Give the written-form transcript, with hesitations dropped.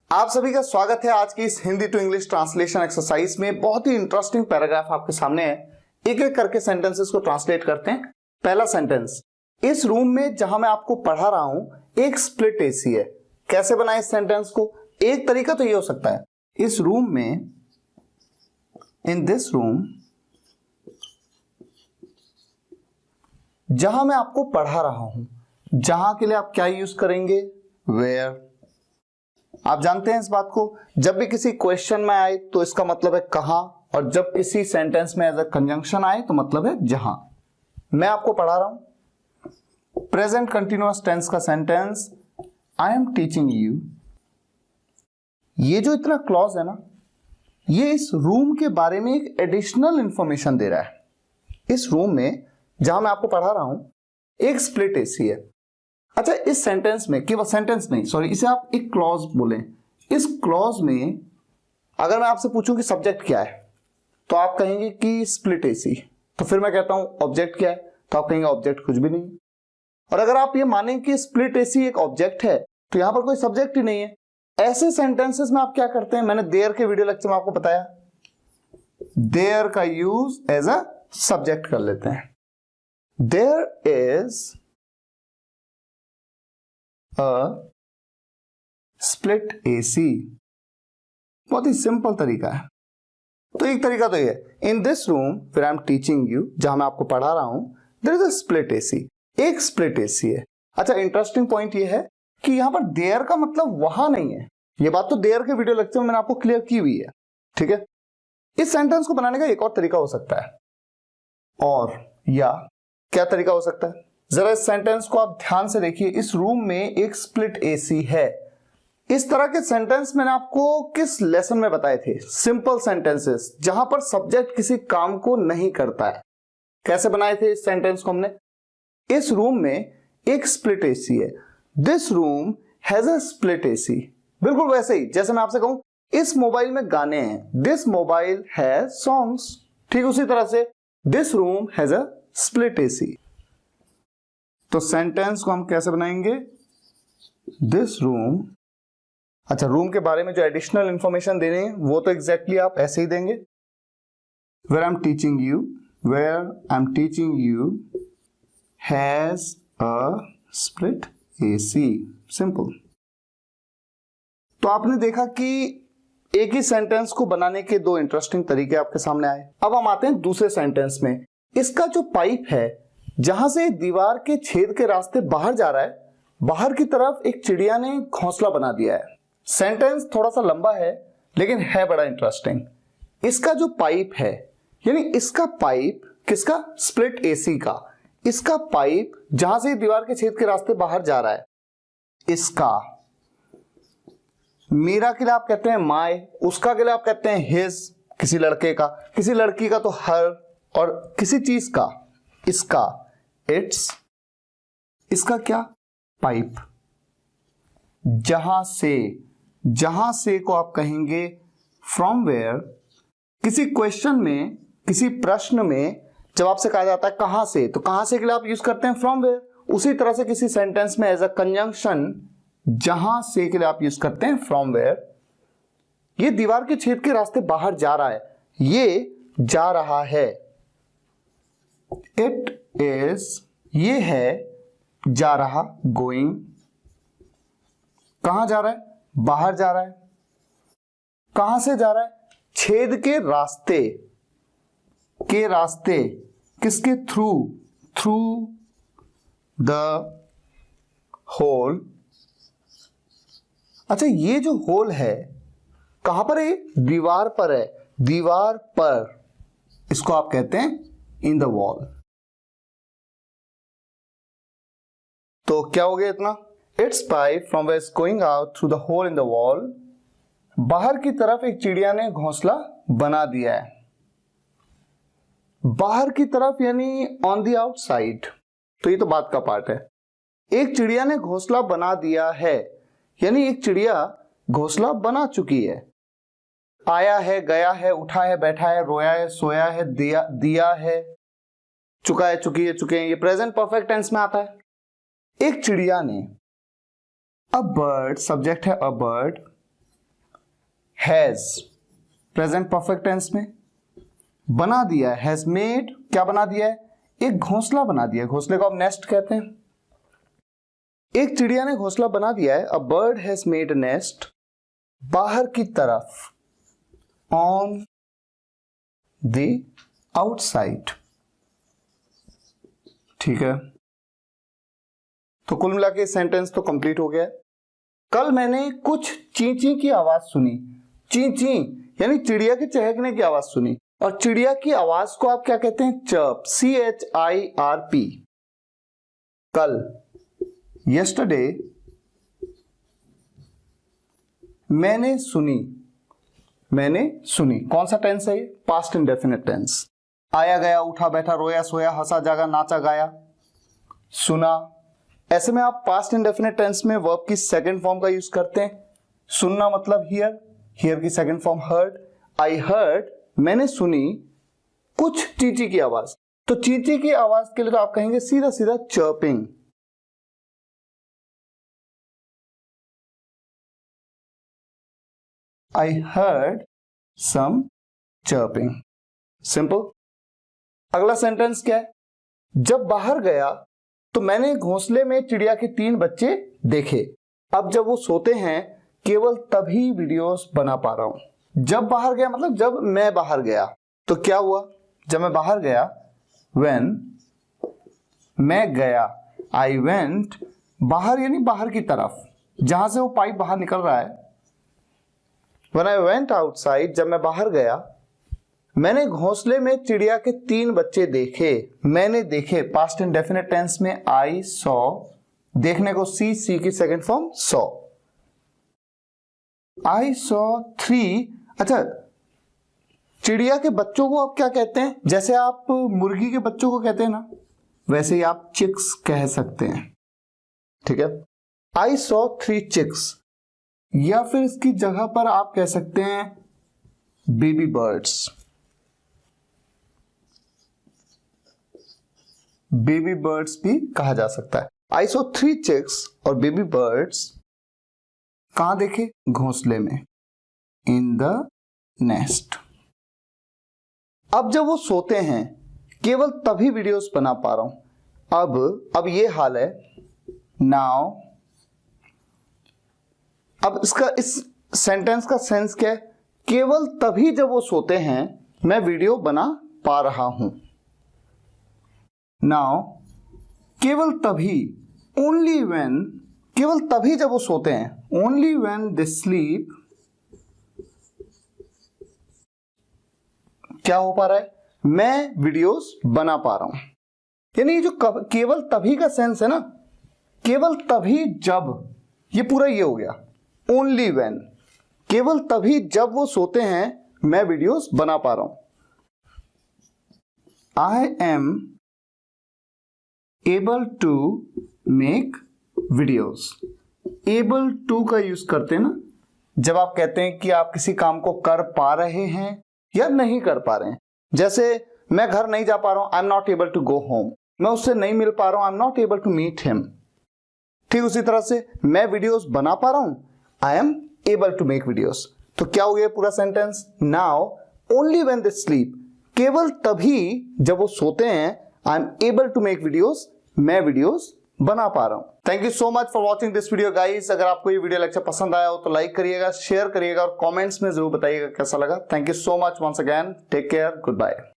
आप सभी का स्वागत है आज की इस Hindi to English translation exercise में। बहुत ही इंटरेस्टिंग पैराग्राफ आपके सामने है। एक एक करके सेंटेंसेस को ट्रांसलेट करते हैं। पहला सेंटेंस, इस रूम में जहां मैं आपको पढ़ा रहा हूं एक स्प्लिट एसी है। कैसे बनाए इस सेंटेंस को? एक तरीका तो ये हो सकता है, इस रूम में, इन दिस रूम, जहां मैं आपको पढ़ा रहा हूं। जहां के लिए आप क्या यूज करेंगे? वेयर। आप जानते हैं इस बात को, जब भी किसी क्वेश्चन में आए तो इसका मतलब है कहां, और जब किसी सेंटेंस में एज अ कंजंक्शन आए तो मतलब है जहां। मैं आपको पढ़ा रहा हूं। प्रेजेंट कंटिन्यूअस टेंस का sentence, I am teaching you. ये जो इतना क्लॉज है ना, ये इस रूम के बारे में एक एडिशनल इंफॉर्मेशन दे रहा है। इस रूम में जहां मैं आपको पढ़ा रहा हूं एक स्प्लिट एसी है। अच्छा, इस सेंटेंस में, केवल सेंटेंस नहीं, सॉरी, इसे आप एक क्लॉज बोलें। इस क्लॉज में अगर मैं आपसे पूछूं कि सब्जेक्ट क्या है तो आप कहेंगे कि स्प्लिट एसी। तो फिर मैं कहता हूं ऑब्जेक्ट क्या है तो आप कहेंगे ऑब्जेक्ट कुछ भी नहीं। और अगर आप ये मानें कि स्प्लिट एसी एक ऑब्जेक्ट है तो यहां पर कोई सब्जेक्ट ही नहीं है। ऐसे सेंटेंसेस में आप क्या करते हैं? मैंने देयर के वीडियो लेक्चर में आपको बताया, देयर का यूज एज अ सब्जेक्ट कर लेते हैं। There is split AC. बहुत ही सिंपल तरीका है। तो एक तरीका तो ये है, इन दिस रूम फिर आई एम टीचिंग यू, जहां मैं आपको पढ़ा रहा हूं, there is a split AC. एक स्प्लिट एसी है। अच्छा, इंटरेस्टिंग पॉइंट ये है कि यहां पर देयर का मतलब वहां नहीं है। ये बात तो देयर के वीडियो लेक्चर में मैंने आपको क्लियर की हुई है, ठीक है। इस सेंटेंस को बनाने का एक और तरीका हो सकता है, और या क्या तरीका हो सकता है? जरा इस सेंटेंस को आप ध्यान से देखिए। इस रूम में एक स्प्लिट एसी है। इस तरह के सेंटेंस मैंने आपको किस लेसन में बताए थे? सिंपल सेंटेंसेस, जहां पर सब्जेक्ट किसी काम को नहीं करता है। कैसे बनाए थे इस सेंटेंस को हमने? इस रूम में एक स्प्लिट एसी है। This room has a split AC. बिल्कुल वैसे ही जैसे मैं आपसे कहूं इस मोबाइल में गाने हैं, दिस मोबाइल हैज सॉन्ग्स। ठीक उसी तरह से this room has a split AC. तो सेंटेंस को हम कैसे बनाएंगे? दिस रूम, अच्छा, रूम के बारे में जो एडिशनल इंफॉर्मेशन देनी है वो तो एग्जैक्टली आप ऐसे ही देंगे, where I am teaching you, where I am teaching you has a split AC. Simple. तो आपने देखा कि एक ही सेंटेंस को बनाने के दो इंटरेस्टिंग तरीके आपके सामने आए। अब हम आते हैं दूसरे सेंटेंस में। इसका जो पाइप है, जहां से दीवार के छेद के रास्ते बाहर जा रहा है, बाहर की तरफ एक चिड़िया ने घोंसला बना दिया है। सेंटेंस थोड़ा सा लंबा है लेकिन है बड़ा इंटरेस्टिंग। इसका जो पाइप है, यानी इसका पाइप किसका? स्प्लिट एसी का। इसका पाइप जहां से दीवार के छेद के रास्ते बाहर जा रहा है, इसका। मेरा के लिए आप कहते हैं माय, उसका के लिए आप कहते हैं हिज, किसी लड़के का, किसी लड़की का तो हर, और किसी चीज का इसका, इट्स। इसका क्या? पाइप। जहां से को आप कहेंगे फ्रॉम वेयर। किसी क्वेश्चन में, किसी प्रश्न में जब आपसे कहा जाता है कहां से, तो कहां से के लिए आप यूज करते हैं फ्रॉम वेयर। उसी तरह से किसी सेंटेंस में एज अ कंजंक्शन जहां से के लिए आप यूज करते हैं फ्रॉम वेयर। ये दीवार के छेद के रास्ते बाहर जा रहा है, ये जा रहा है। इट इज, ये है, जा रहा, गोइंग। कहां जा रहा है? बाहर जा रहा है। कहां से जा रहा है? छेद के रास्ते, के रास्ते, किसके थ्रू? Through the whole. अच्छा, ये जो होल है कहां पर है? दीवार पर है। दीवार पर, इसको आप कहते हैं इन द वॉल। तो क्या हो गया इतना? It's pipe from where is going out through the hole in the wall. बाहर की तरफ एक चिड़िया ने घोंसला बना दिया है। बाहर की तरफ यानी ऑन द आउटसाइड। तो ये तो बात का पार्ट है। एक चिड़िया ने घोंसला बना दिया है, यानी एक चिड़िया घोंसला बना चुकी है। आया है, गया है, उठा है, बैठा है, रोया है, सोया है, दिया है, चुका है, चुकी है, चुके हैं, ये प्रेजेंट परफेक्ट टेंस में आता है। एक चिड़िया ने, अ बर्ड, सब्जेक्ट है a bird, has present perfect tense में, बना दिया है हैज मेड, क्या बना दिया है, एक घोंसला बना दिया है, घोंसले को आप नेस्ट कहते हैं। एक चिड़िया ने घोंसला बना दिया है, a bird has made a nest, बाहर की तरफ ऑन द आउटसाइड। ठीक है, तो कुल मिला के सेंटेंस तो कंप्लीट हो गया है। कल मैंने कुछ चींची की आवाज सुनी, चींची यानी चिड़िया के चहकने की आवाज सुनी, और चिड़िया की आवाज को आप क्या कहते हैं, चर्प, CHIRP। कल, यस्टरडे, मैंने सुनी, मैंने सुनी, कौन सा टेंस है ये, पास्ट इंडेफिनिट टेंस। आया गया, उठा बैठा, रोया सोया, हंसा जागा, नाचा गाया, सुना। ऐसे में आप पास्ट इंडेफिनिट टेंस में वर्ब की सेकंड फॉर्म का यूज करते हैं। सुनना मतलब हियर, हियर की second form heard. I heard, मैंने सुनी कुछ चींची की आवाज, तो चींची की आवाज के लिए तो आप कहेंगे सीधा सीधा chirping. I heard some chirping, simple. अगला सेंटेंस क्या है, जब बाहर गया तो मैंने घोंसले में चिड़िया के 3 बच्चे देखे। अब जब वो सोते हैं केवल तभी वीडियोस बना पा रहा हूं। जब बाहर गया मतलब जब मैं बाहर गया, तो क्या हुआ, जब मैं बाहर गया, when मैं गया, I went, बाहर यानी बाहर की तरफ, जहां से वो पाइप बाहर निकल रहा है। When I went outside, जब मैं बाहर गया, मैंने घोंसले में चिड़िया के 3 बच्चे देखे। मैंने देखे, पास्ट इंडेफिनिट टेंस में आई सॉ, देखने को सी की second form saw. I saw 3। अच्छा, चिड़िया के बच्चों को आप क्या कहते हैं, जैसे आप मुर्गी के बच्चों को कहते हैं ना, वैसे ही आप चिक्स कह सकते हैं। ठीक है, आई सॉ 3 चिक्स, या फिर इसकी जगह पर आप कह सकते हैं बेबी बर्ड्स। बेबी बर्ड्स भी कहा जा सकता है। आई सॉ 3 चिक्स और बेबी बर्ड्स कहां देखे, घोंसले में, इन द नेस्ट। अब जब वो सोते हैं केवल तभी वीडियोस बना पा रहा हूं। अब ये हाल है, नाउ। अब इसका, इस सेंटेंस का सेंस क्या है, केवल तभी जब वो सोते हैं मैं वीडियो बना पा रहा हूं। नाउ, केवल तभी, ओनली व्हेन, केवल तभी जब वो सोते हैं, ओनली व्हेन दे स्लीप, क्या हो पा रहा है, मैं वीडियोस बना पा रहा हूं। यानी ये जो केवल तभी का सेंस है ना, केवल तभी जब, ये पूरा ये हो गया। ओनली व्हेन, केवल तभी जब वो सोते हैं मैं वीडियोस बना पा रहा हूं। I am able to make videos. Able to का यूज करते हैं ना जब आप कहते हैं कि आप किसी काम को कर पा रहे हैं या नहीं कर पा रहे हैं। जैसे मैं घर नहीं जा पा रहा हूं, I am not able to go home, मैं उससे नहीं मिल पा रहा हूं, I am not able to meet him. ठीक उसी तरह से मैं वीडियोस बना पा रहा हूं, I am able to make videos. तो क्या हो गया पूरा sentence, now only when they sleep, केवल तभी जब वो सोते हैं, I am able to make videos, मैं वीडियोस बना पा रहा हूं। Thank you so much for watching this video guys. अगर आपको ये वीडियो लेक्चर पसंद आया हो तो लाइक करिएगा, शेयर करिएगा और कमेंट्स में जरूर बताइएगा कैसा लगा। Thank you so much once again, take care, good bye.